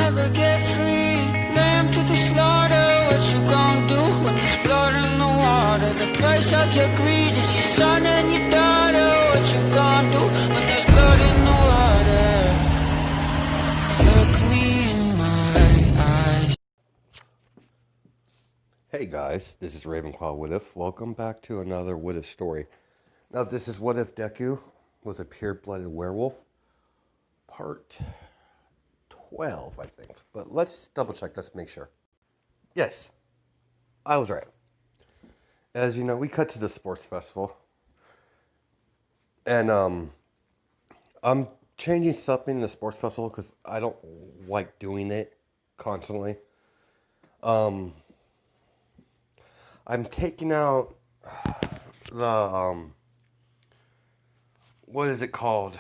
never get free. Lamb to the slaughter, what you gon' do when there's blood in the water? The price of your greed is your son and your daughter. What you gon' do when there's blood in the water? Look me in my eyes. Hey guys, this is Ravenclaw What If. Welcome back to another What If story. Now this is What If Deku was a pure-blooded werewolf, part 12, I think. But let's double check, let's make sure. Yes, I was right. As you know, we cut to the sports festival. And I'm changing something in the sports festival because I don't like doing it constantly. I'm taking out the, what is it called?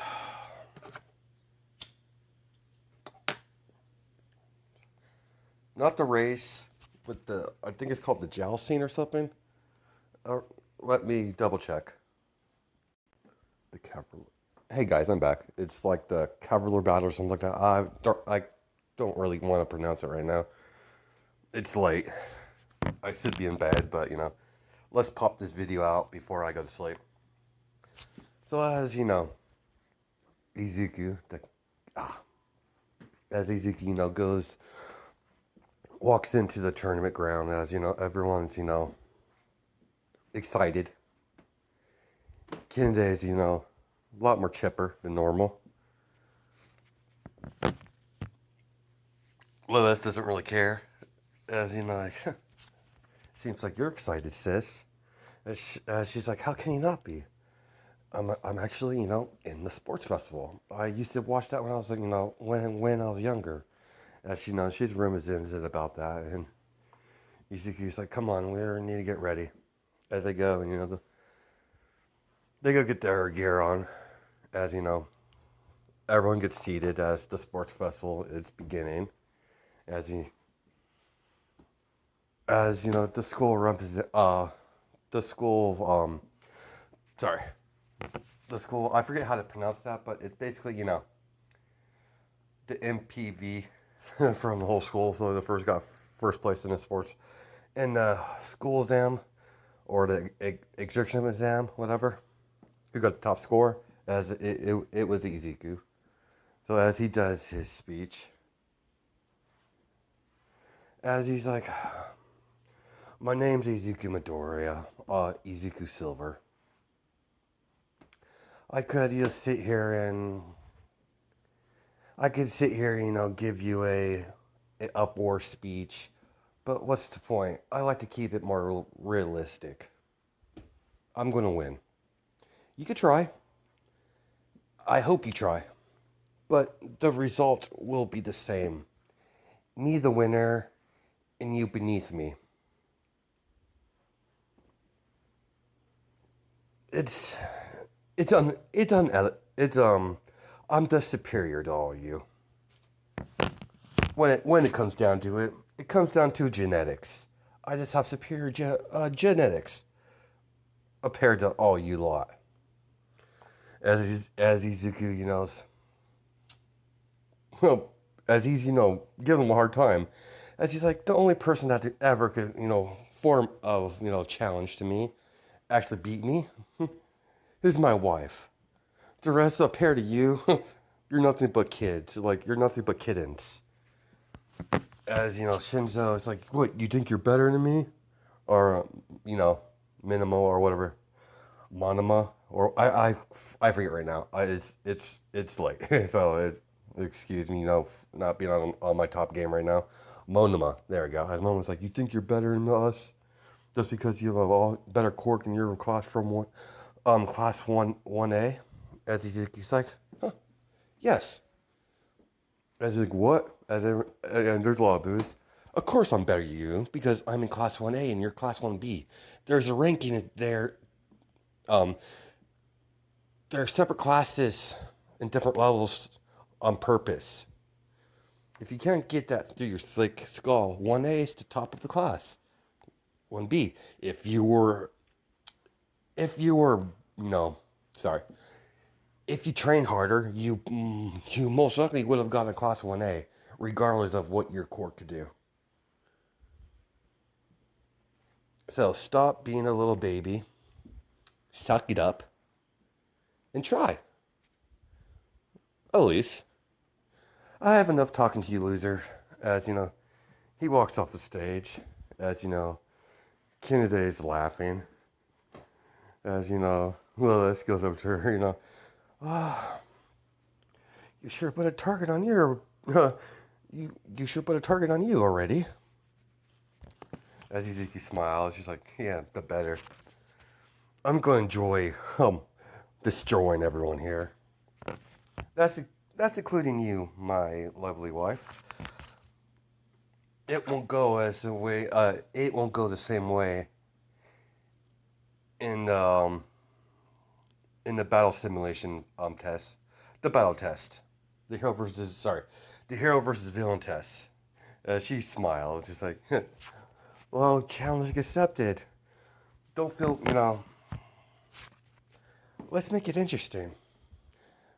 Not the race, but I think it's called the jousting or something. Let me double check. The Cavalier. Hey guys, I'm back. It's like the Cavalier battle or something like that. I don't really want to pronounce it right now. It's late. I should be in bed, but you know, let's pop this video out before I go to sleep. So as you know, Izuku, as Izuku, you know, walks into the tournament ground, as you know, everyone's, you know, excited. Kinde is, you know, a lot more chipper than normal. Lilith doesn't really care, as you know, like, seems like you're excited, sis. She's like, how can you not be? I'm actually, you know, in the sports festival. I used to watch that when I was, you know, when I was younger. As you know, she's reminiscent about that, and Izuku's like, come on, we need to get ready. As they go, and you know, they go get their gear on. As you know, everyone gets seated as the sports festival is beginning. As you know, the school I forget how to pronounce that, but it's basically, you know, the MPV from the whole school. So the first place in the sports, in the school exam, or the exertion exam, whatever. Who got the top score? As it was Izuku. So as he does his speech, as he's like, my name's Izuku Midoriya, Izuku Silver. I could just sit here, you know, give you an up war speech, but what's the point? I like to keep it more realistic. I'm gonna win. You could try. I hope you try. But the result will be the same. Me the winner, and you beneath me. I'm just superior to all you. When it comes down to it, it comes down to genetics. I just have superior genetics compared to all you lot. As Izuku, you know, well, as he's, you know, giving him a hard time, as he's like, the only person that ever could, you know, form of, you know, challenge to me, actually beat me, is my wife. The rest up here to you, you're nothing but kids. Like, you're nothing but kittens. As, you know, Shinzo is like, what, you think you're better than me? Or, you know, Minimo or whatever. Monoma. Or, I forget right now. It's late. So, excuse me, you know, not being on my top game right now. Monoma. There we go. As Monoma's like, you think you're better than us? Just because you have a better quirk and you're in class 1A? As he's like, huh, yes. As he's like, what? And there's a lot of boos. Of course I'm better than you, because I'm in class 1A and you're class 1B. There's a ranking there. There are separate classes and different levels on purpose. If you can't get that through your thick skull, 1A is the top of the class. 1B. If you were, if you trained harder, you most likely would have gotten a class 1A. regardless of what your quirk could do. So stop being a little baby, suck it up, and try. Elise, I have enough talking to you, loser. As you know, he walks off the stage. As you know, Kennedy is laughing. As you know, Lilith goes up to her, ah, you sure put a target on you. You should put a target on you already. As Izuki smiles, she's like, yeah, the better. I'm going to enjoy destroying everyone here. That's including you, my lovely wife. It won't go as the way. It won't go the same way. In the battle simulation test, the battle test, the hero versus villain test. She smiles, just like, well, challenge accepted. Don't feel, let's make it interesting.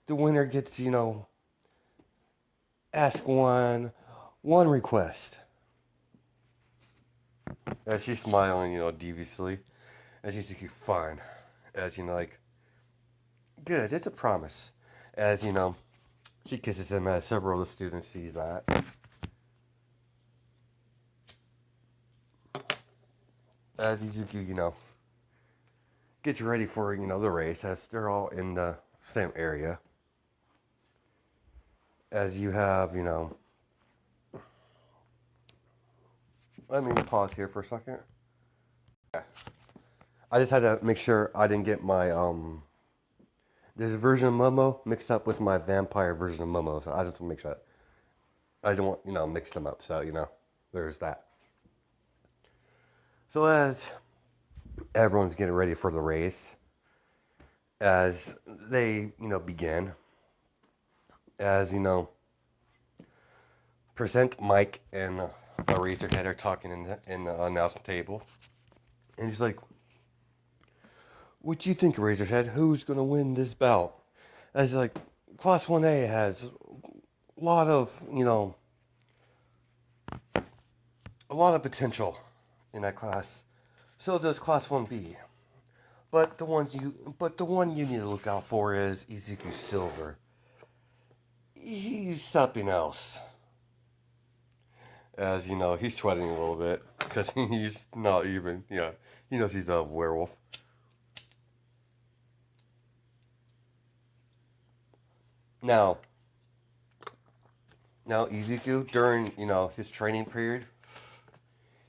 The winner gets, ask one request. As she's smiling, deviously. As she's like, fine. As like, good, it's a promise. As she kisses him as several of the students sees that. As Izuku, gets ready for, the race, as they're all in the same area. As you have, let me pause here for a second. Yeah. I just had to make sure I didn't get my, this version of Momo mixed up with my vampire version of Momo, so I just want to make sure that I don't want, mix them up, so, there's that. So as everyone's getting ready for the race, as they, begin, as, present Mike and Razorhead are talking in the announcement table, and he's like, what do you think, Razorhead? Who's going to win this bout? As like, Class 1A has a lot of, a lot of potential in that class. So does Class 1B. But the one you need to look out for is Izuku Silver. He's something else. As he's sweating a little bit because he's not even, he knows he's a werewolf. Now Izuku, during, his training period,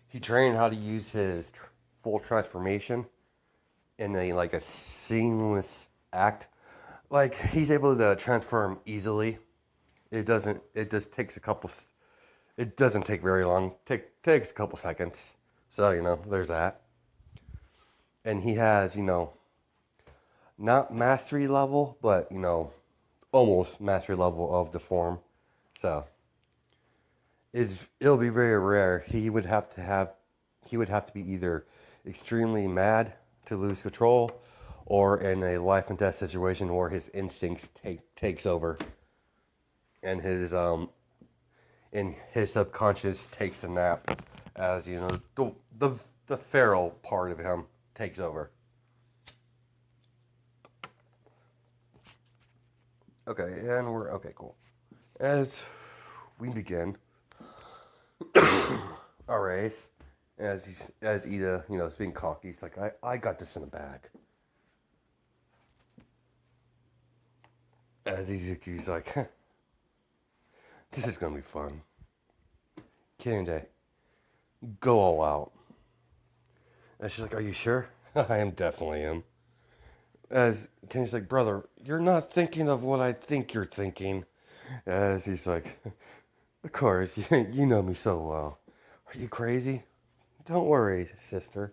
he trained how to use his full transformation in a seamless act. Like, he's able to transform easily. It just takes it doesn't take very long. Takes a couple seconds. So, there's that. And he has, not mastery level, but, almost mastery level of the form. So it'll be very rare. He would have to be either extremely mad to lose control, or in a life and death situation where his instincts takes over, and his subconscious takes a nap, as the feral part of him takes over. Okay, and okay, cool. As we begin our race, as Ida, is being cocky, he's like, I got this in a bag. As Izuku's like, this is gonna be fun. Kennedy, go all out. And she's like, are you sure? I am definitely am. As Kenny's like, brother, you're not thinking of what I think you're thinking. As he's like, of course, you know me so well. Are you crazy? Don't worry, sister.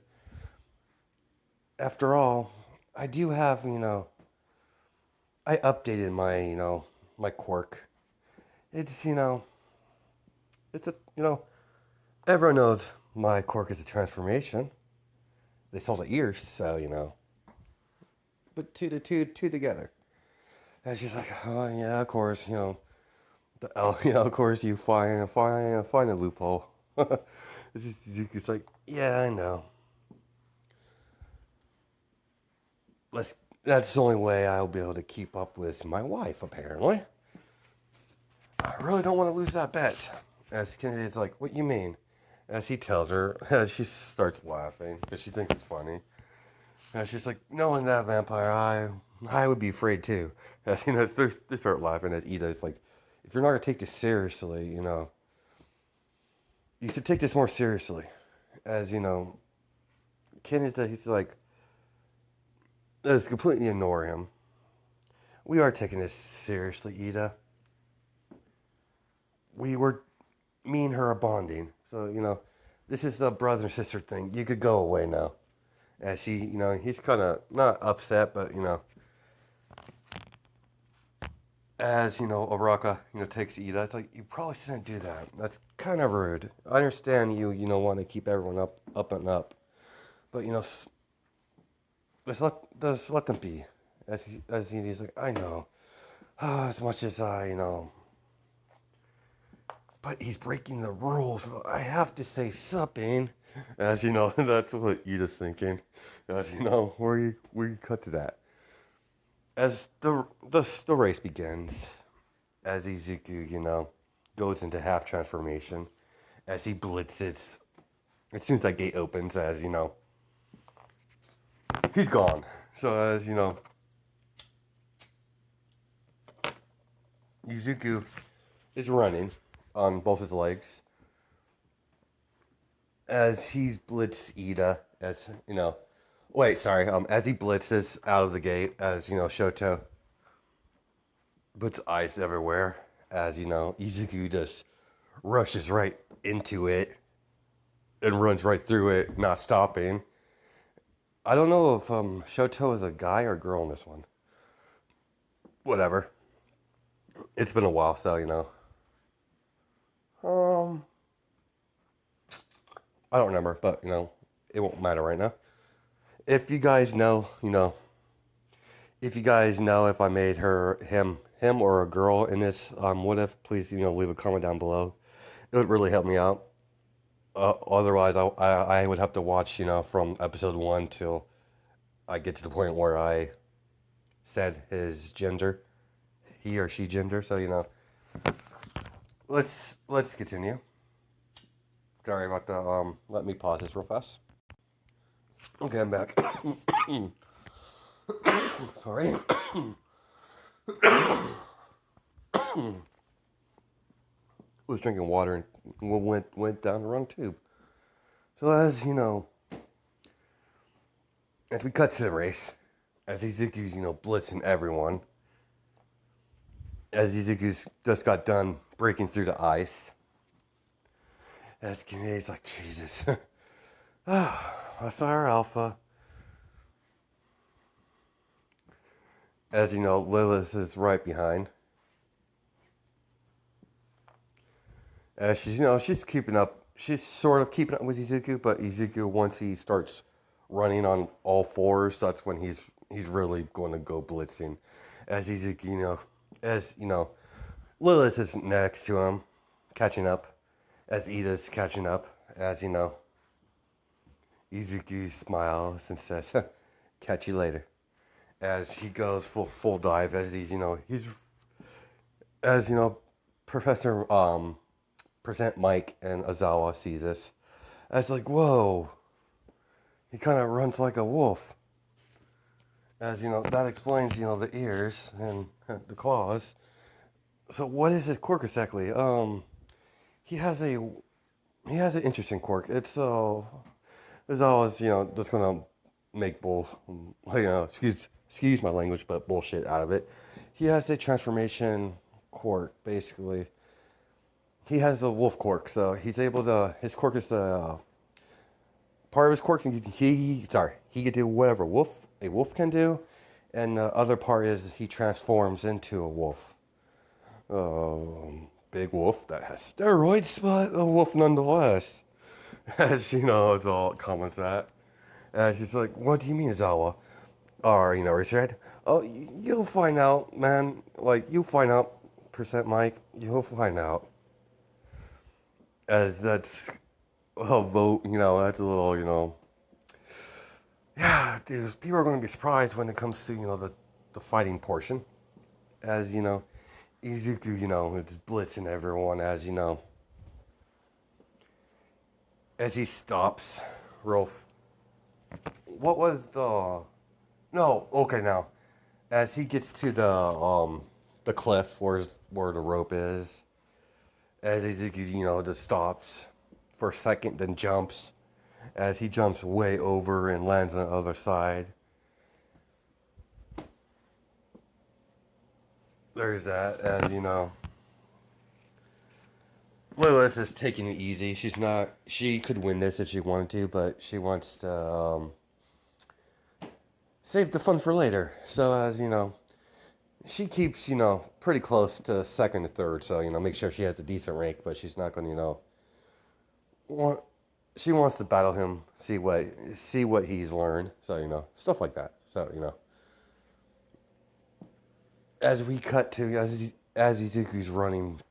After all, I do have, I updated my, my quirk. It's, it's a, everyone knows my quirk is a transformation. They sold the ears, so, but two together. And she's like, oh, yeah, of course, the Of course, you find a loophole. Zuko's like, yeah, I know. That's the only way I'll be able to keep up with my wife, apparently. I really don't want to lose that bet. As Kennedy's like, what you mean? As he tells her, as she starts laughing because she thinks it's funny. And she's like, knowing that vampire, I would be afraid too. As they start laughing at Ida. It's like, if you're not gonna take this seriously, you should take this more seriously. As he's like, let's completely ignore him. We are taking this seriously, Ida. Me and her are bonding. So, this is a brother and sister thing. You could go away now. As he's kind of not upset, but, as, Araka, takes Ida, it's like, you probably shouldn't do that. That's kind of rude. I understand you, want to keep everyone up and up. But, just let them be. He's like, I know. As much as but he's breaking the rules. So I have to say something. As that's what Ida's thinking. As we cut to that. As the race begins, as Izuku, goes into half transformation, as he blitzes, as soon as that gate opens, as he's gone. So as Izuku is running on both his legs as he's blitzed Ida, as as he blitzes out of the gate, as Shoto puts ice everywhere, as Izuku just rushes right into it and runs right through it, not stopping. I don't know if Shoto is a guy or girl in this one. Whatever. It's been a while, so I don't remember, but it won't matter right now. If you guys know, if I made him, or a girl in this, what if, please, leave a comment down below. It would really help me out. Otherwise, I would have to watch, from episode 1 till I get to the point where I said his gender, he or she gender. So, let's continue. Sorry about the, let me pause this real fast. Okay, I'm back. Sorry. Was drinking water and went down the wrong tube. So as as we cut to the race, as Izuku, blitzing everyone, as Izuku's just got done breaking through the ice, as Kine's like, Jesus. That's our alpha. As Lilith is right behind. As she's keeping up. She's sort of keeping up with Izuku, but Izuku, once he starts running on all fours, that's when he's really going to go blitzing. As Izuku, Lilith is next to him, catching up. As Ida's catching up. As Izuku smiles and says, catch you later. As he goes full dive, as Professor Present Mike and Azawa sees this. As like, whoa, he kind of runs like a wolf. As that explains, the ears and the claws. So what is his quirk exactly? He has an interesting quirk. It's always, just gonna make excuse my language, but bullshit out of it. He has a transformation quirk, basically. He has a wolf quirk, so he's able to. His quirk is part of his quirk. He can do whatever a wolf can do, and the other part is he transforms into a wolf. Big wolf that has steroids, but a wolf nonetheless. As it's all comments that. And she's like, what do you mean, Zawa? Or, Richard? Oh, you'll find out, man. Like, you'll find out 100% Mike, you'll find out. As that's a vote, that's a little, yeah, dude, people are going to be surprised when it comes to, the fighting portion. As, Izuku, it's blitzing everyone, as he stops. What was the... No, okay, now. As he gets to the cliff where the rope is, as Izuku, just stops for a second, then jumps. As he jumps way over and lands on the other side. There's that, as Lilith is taking it easy. She could win this if she wanted to, but she wants to save the fun for later. So, as she keeps, pretty close to second or third. So, make sure she has a decent rank, but she's not going to, she wants to battle him, see what he's learned. So, stuff like that. So, as we cut to, as Izuku's running,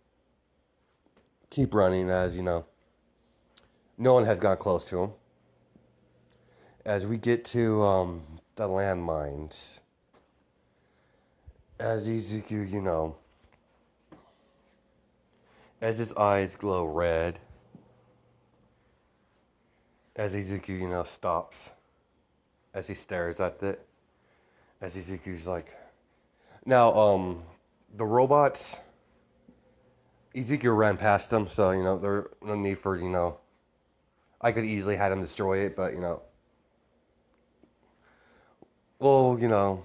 keep running, as no one has got close to him. As we get to the landmines, as Izuku, as his eyes glow red, as Izuku, stops, as he stares at it, as Izuku's like, now, the robots, Ezekiel ran past them, so, there's no need for, I could easily had him destroy it, but, well,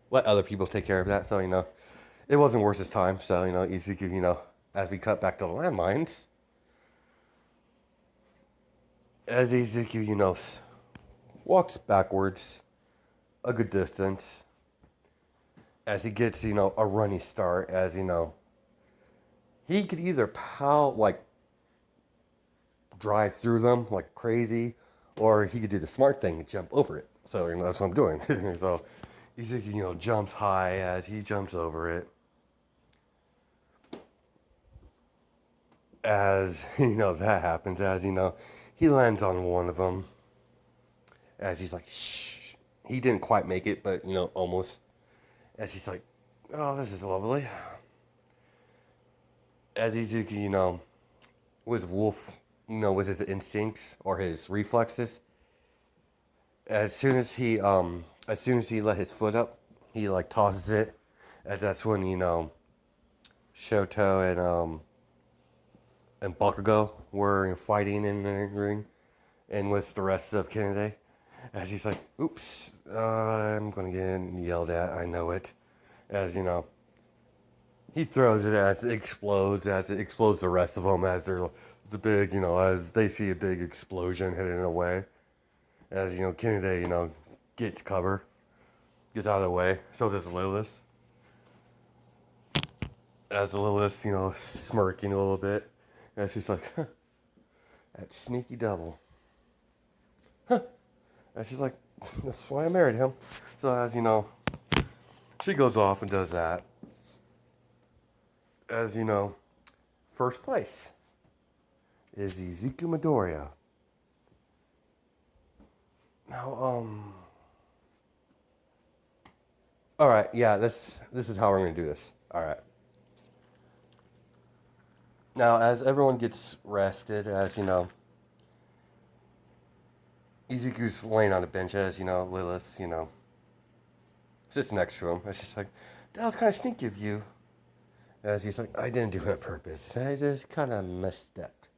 let other people take care of that, so, it wasn't worth his time, so, Ezekiel, as we cut back to the landmines, as Ezekiel, walks backwards a good distance, as he gets, a runny start, as, he could either drive through them like crazy, or he could do the smart thing and jump over it. So, that's what I'm doing. So, Ezekiel, jumps high as he jumps over it. As, that happens, as, he lands on one of them. As he's like, shh. He didn't quite make it, but, almost. As he's like, oh, this is lovely. As Izuku, with wolf, with his instincts or his reflexes, as soon as he let his foot up, he tosses it. As that's when Shoto and Bakugo were fighting in the ring, and with the rest of Kennedy. As he's like, oops, I'm gonna get yelled at, I know it. As, he throws it as it explodes the rest of them, as there's the big, as they see a big explosion heading away. As, Kennedy, gets cover, gets out of the way, so does Lilith. As Lilith, smirking a little bit, and she's like, huh, that sneaky devil. Huh. And she's like, that's why I married him. So as she goes off and does that. As first place is Izuku Midoriya. Now, alright, yeah, this is how we're gonna do this. Alright. Now, as everyone gets rested, as Izuku's laying on a bench, as Lilith, sits next to him. And she's like, that was kind of sneaky of you. As he's like, I didn't do it on purpose. I just kind of misstepped.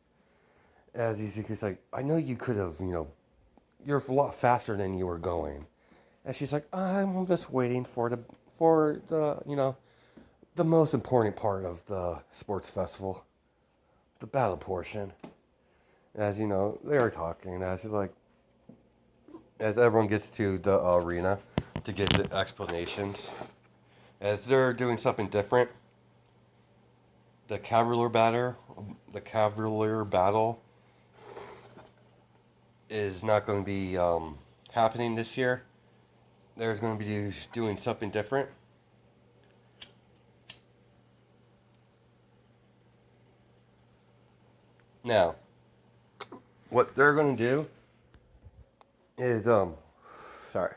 As Izuku's like, I know you could have, you're a lot faster than you were going. And she's like, I'm just waiting for the the most important part of the sports festival, the battle portion. As they are talking, as she's like, as everyone gets to the arena to get the explanations, as they're doing something different. The Cavalier battle is not going to be happening this year. There's going to be doing something different. Now, what they're gonna do is sorry,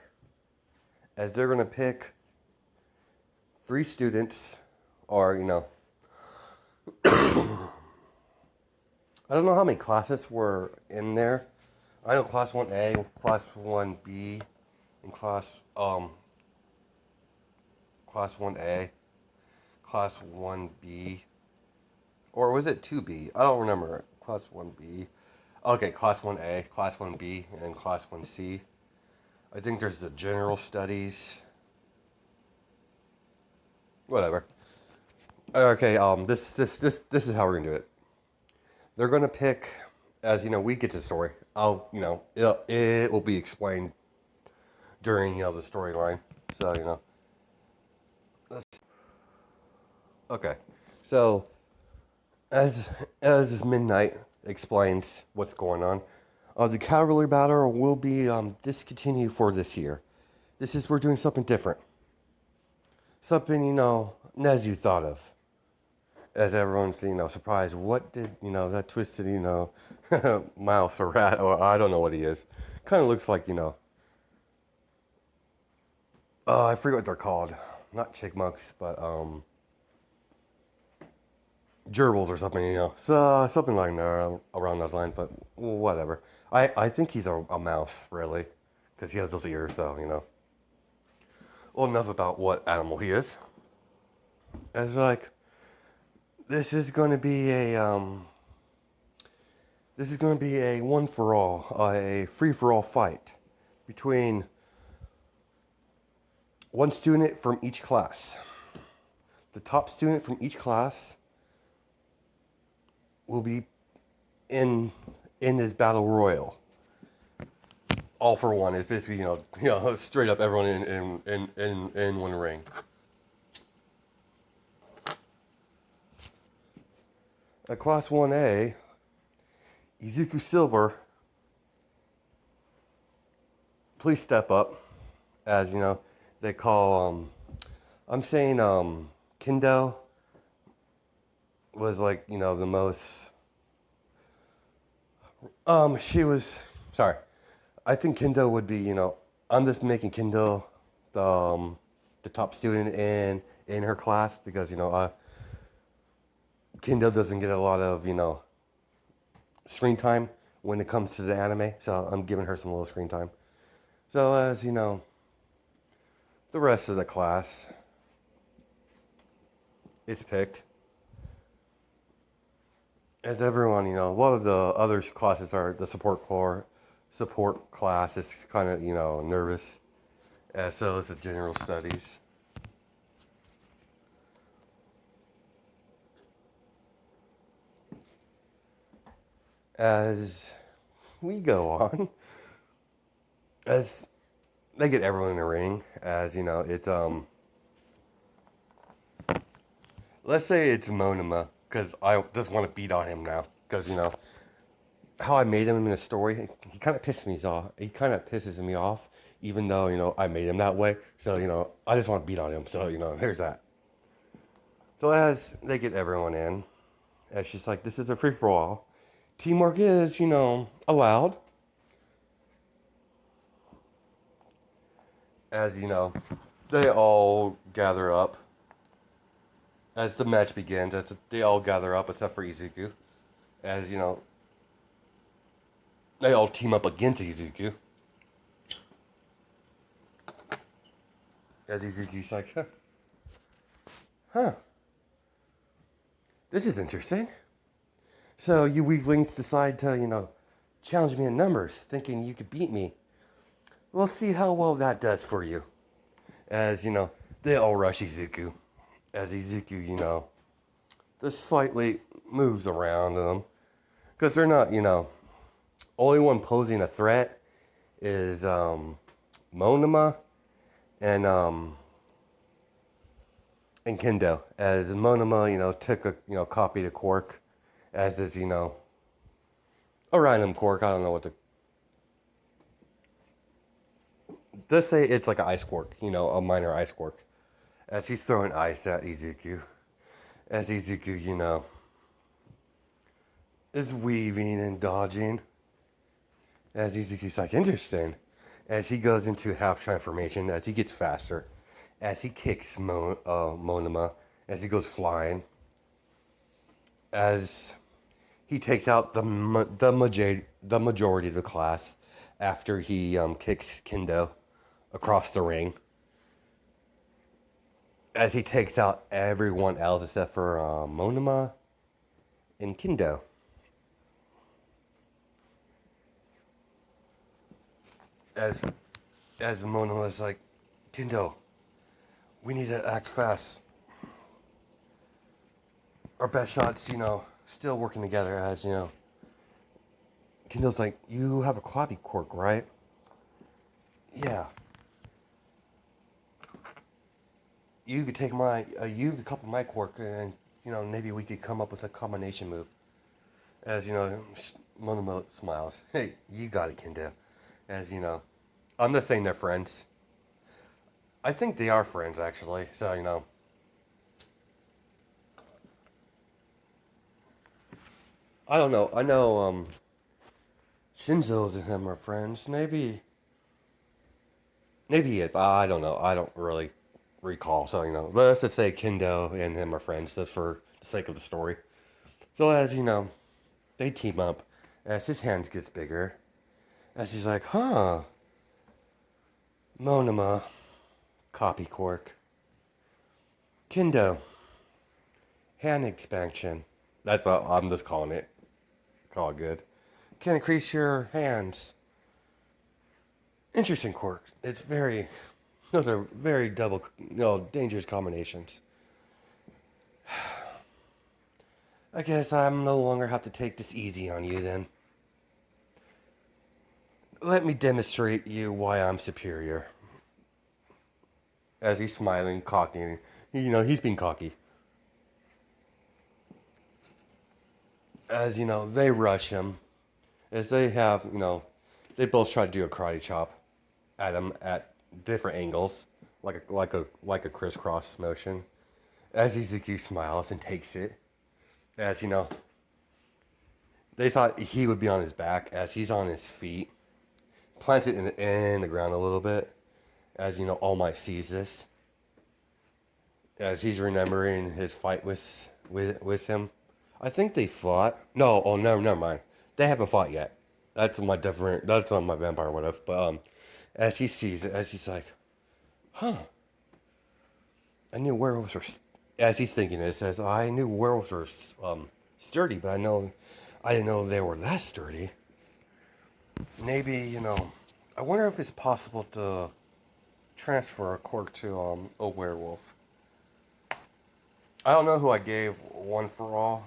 as they're gonna pick 3 students, or I don't know how many classes were in there. I know class 1A, class 1B, and class 1A, class 1B, or was it 2B? I don't remember. Class 1B. Okay, class 1A, class 1B, and class 1C. I think there's the general studies. Whatever. Okay, this is how we're gonna do it. They're gonna pick, as we get to the story. It will be explained during the storyline. So okay. So as Midnight explains what's going on, the cavalry battle will be discontinued for this year. We're doing something different. Something as you thought of. As everyone's surprised, what did that twisted mouse or rat, or I don't know what he is. Kind of looks like I forget what they're called. Not chipmunks, but gerbils or something, so something like that around that line. But whatever. I think he's a mouse, really, because he has those ears. So well, enough about what animal he is. As like, this is going to be a one for all, a free for all fight between one student from each class. The top student from each class will be in this battle royal. All for one. It's basically straight up everyone in one ring. At class 1A, Izuku Silver, please step up. As they call I'm saying Kendo was like the most she was sorry. I think Kendo would be I'm just making Kendo the top student in her class, because Kendo doesn't get a lot of screen time when it comes to the anime, so I'm giving her some little screen time. So as the rest of the class is picked. As everyone, a lot of the other classes are the support class is kind of nervous. So is the general studies. As we go on, as they get everyone in the ring, as it's let's say it's Monoma, because I just want to beat on him now, because how I made him in the story, he kind of pisses me off, even though I made him that way. So I just want to beat on him. So there's that. So as they get everyone in, as she's like, this is a free for all. Teamwork is allowed. As they all gather up. As the match begins, they all gather up except for Izuku. As they all team up against Izuku. As Izuku's like, huh. This is interesting. So you weaklings decide to, challenge me in numbers, thinking you could beat me. We'll see how well that does for you. As, they all rush Izuku. As Izuku, just slightly moves around them. Because they're not, only one posing a threat is Monoma and Kendo. As Monoma, took a, copied a quirk. As is, a random quirk. I don't know what to... Let's say it's like an ice quirk, a minor ice quirk. As he's throwing ice at Izuku. As Izuku, is weaving and dodging. As he's like, interesting. As he goes into half transformation, as he gets faster, as he kicks Monoma, as he goes flying, as he takes out the majority of the class after he kicks Kendo across the ring, as he takes out everyone else except for Monoma and Kendo. As Monoma's like, Kendo, we need to act fast. Our best shots, still working together. As Kendo's like, you have a clappy quirk, right? Yeah. You could take you could couple my quirk, and maybe we could come up with a combination move. As Monoma smiles. Hey, you got it, Kendo. As I'm not saying they're friends. I think they are friends actually. So I don't know. I know Shinzo's and him are friends. Maybe he is. I don't know. I don't really recall. So let's just say Kendo and him are friends, just for the sake of the story. So as they team up. As his hands gets bigger, as he's like, huh, Monoma, copy quirk, Kendo, hand expansion. That's what I'm just calling it. Call it good. Can increase your hands. Interesting quirk. Those are very dangerous combinations. I guess I'm no longer have to take this easy on you then. Let me demonstrate you why I'm superior. As he's smiling, cocky. He's being cocky. As they rush him. As they have, they both try to do a karate chop at him at different angles, like a crisscross motion. As Izuku smiles and takes it, as they thought he would be on his back, as he's on his feet, planted in the ground a little bit. As All Might sees this, as he's remembering his fight with him. I think they fought. No, oh no, never mind. They haven't fought yet. That's on my vampire what if. But as he sees it, as he's like, huh. I knew werewolves were. As he's thinking it, says, I knew werewolves were sturdy, but I didn't know they were that sturdy. Maybe I wonder if it's possible to transfer a quirk to a werewolf. I don't know who I gave one for all.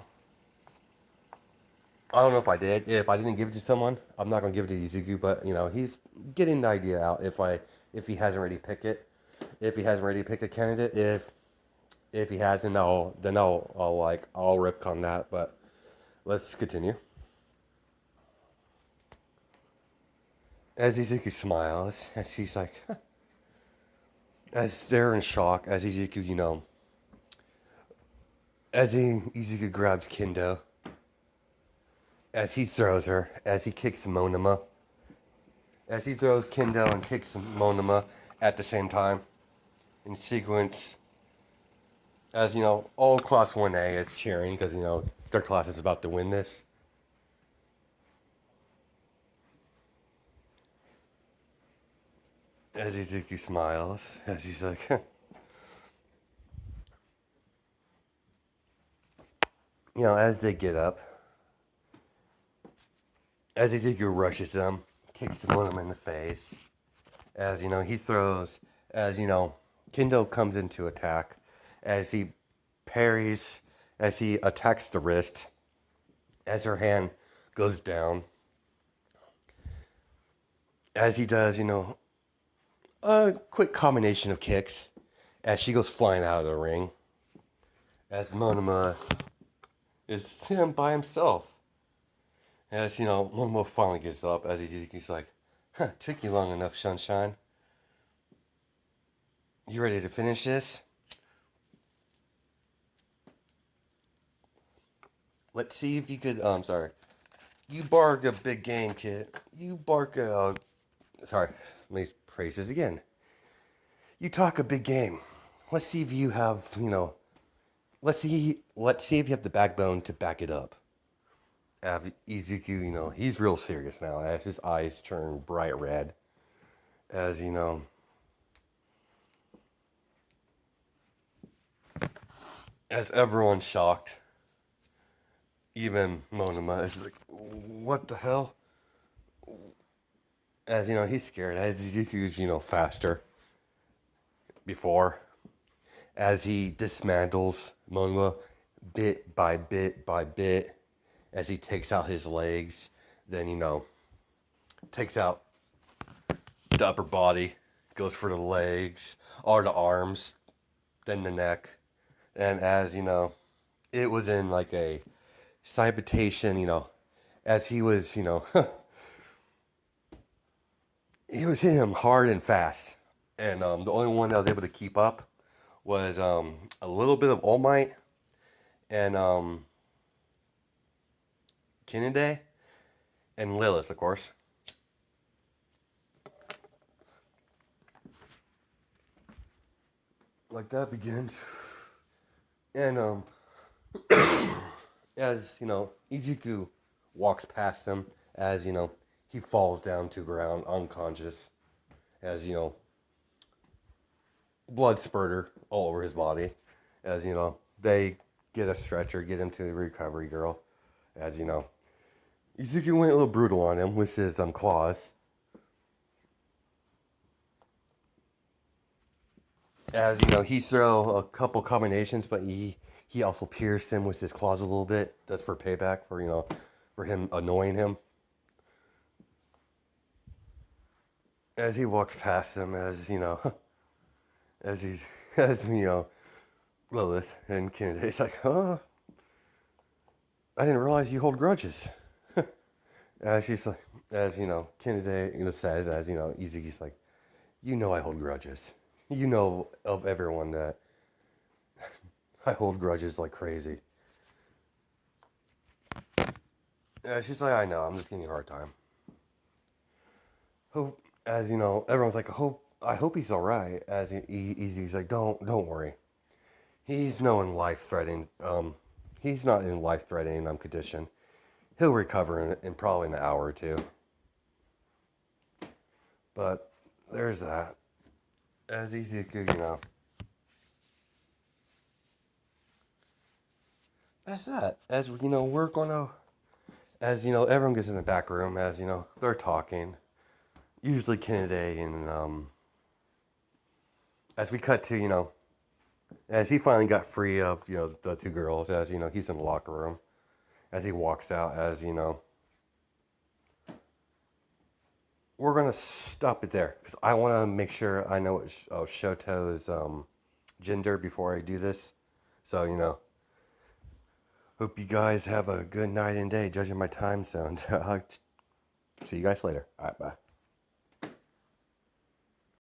I don't know if I did. If I didn't give it to someone, I'm not gonna give it to Izuku. But he's getting the idea out. If he hasn't already picked it, if he hasn't already picked a candidate, if he hasn't, I'll rip on that. But let's continue. As Izuku smiles, as he's like, huh. As they're in shock, as Izuku, Izuku grabs Kendo. As he throws her, as he kicks Monoma. As he throws Kendo and kicks Monoma at the same time. In sequence. As all Class 1A is cheering because, their class is about to win this. As Izuku smiles, as he's like, as they get up. As Ezekiel rushes them, kicks one of them in the face. As he throws. As Kendo comes into attack. As he parries. As he attacks the wrist. As her hand goes down. As he does, a quick combination of kicks. As she goes flying out of the ring. As Monoma is him by himself. As Momo finally gets up, as he's like, huh, took you long enough, Sunshine. You ready to finish this? let's see if you could, sorry. You bark a big game, kid. You bark a, sorry, let me phrase this again. You talk a big game. Let's see if you have, let's see if you have the backbone to back it up. Izuku, he's real serious now as his eyes turn bright red. As as everyone's shocked. Even Monoma is like, what the hell? As he's scared. As Izuku's, faster before. As he dismantles Monoma bit by bit by bit. As he takes out his legs. Then, takes out the upper body. Goes for the legs. Or the arms. Then the neck. And as, it was in like a citation, as he was, he was hitting him hard and fast. And the only one that was able to keep up was a little bit of All Might and Kinide and Lilith, of course. Like that begins. And as, Izuku walks past him, as, he falls down to ground unconscious, as, blood spurter all over his body, as, they get a stretcher, get him to the recovery girl, as, Izuku went a little brutal on him with his claws. As, he throw a couple combinations, but he also pierced him with his claws a little bit. That's for payback for, for him annoying him. As he walks past him, as, Lilith and Kinnide's like, oh, I didn't realize you hold grudges. As she's like, as, Kinnide, says, as, Izuku's like, I hold grudges. Of everyone that I hold grudges like crazy. She's like, I know, I'm just giving you a hard time. Hope, as everyone's like, I hope he's all right. As he's like, don't worry. He's no in life-threatening. He's not in life-threatening condition. He'll recover in probably an hour or two. But there's that. As Izuku, that's that. As we're gonna, as everyone gets in the back room. As they're talking. Usually Kennedy and as we cut to as he finally got free of the two girls. As he's in the locker room. As he walks out. As we're gonna stop it there because I want to make sure I know what Shoto's gender before I do this. So hope you guys have a good night and day. Judging my time zone. See you guys later. All right, bye.